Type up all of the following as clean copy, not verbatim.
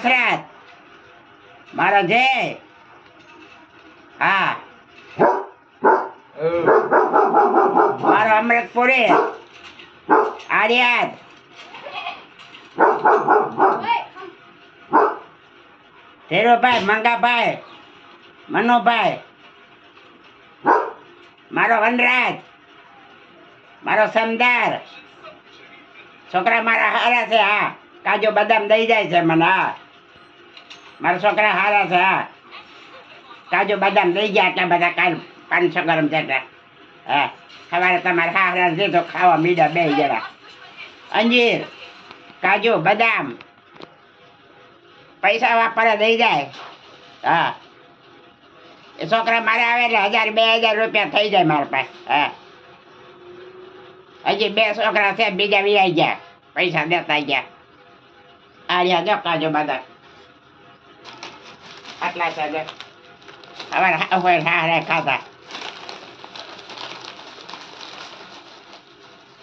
દશરથ મારો જય હા મારો અમૃતપુરી આર્યાદ ધીરુભાઈ મંગાભાઈ મનુભાઈ મારો વનરાજ મારો સમદાર છોકરા મારા હારા છે હા કાજુ બદામ દઈ જાય છે મને હા મારા છોકરા હારા છે હા કાજુ બદામ દઈ ગયા એટલા બધા કાલ 500 ગ્રામ જેટલા હા સવારે તમારે હારા દીધો ખાવા મીડા બે જરા અંજીર કાજુ બદામ પૈસા વાપરે દઈ જાય હા એ છોકરા મારે આવે એટલે 1000-2000 રૂપિયા થઈ જાય મારા પાસે હા હજી 2 છોકરા છે બીજા વિયાઈ ગયા પૈસા દેતા ગયા આર્યા જો કાજુ બદામ આટલા છે જો હવે હારે ખાતા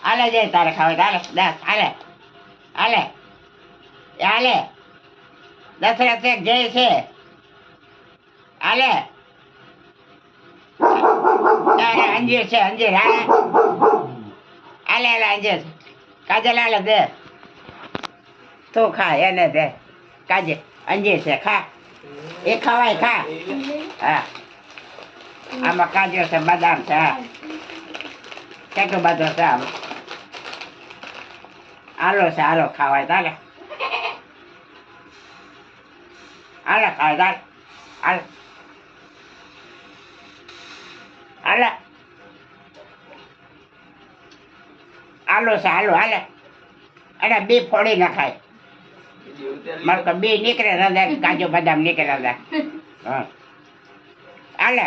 હાલે જાય તારે ખાવે હાલે દસ હાલે હાલે હાલે દશરથ એક જય છે હાલે અંજીર છે અંજીર હાલે હાલે હાલે અંજીર કાજલ હાલે દે તું ખા એને દે કાજે અંજીર છે ખા એ ખવાય ખા હા આમાં કાજુ છે બદામ છે હા કેટલું બધું છે આમ હાલો છે હાલો ખાવાય તાલે હાલે ખાય તાલે હાલે હાલે હાલો છે હાલો હાલે અને બી ફોડી નાખાય મારે તો બી નીકળે ના કાજુ બદામ નીકળે ના હા હાલે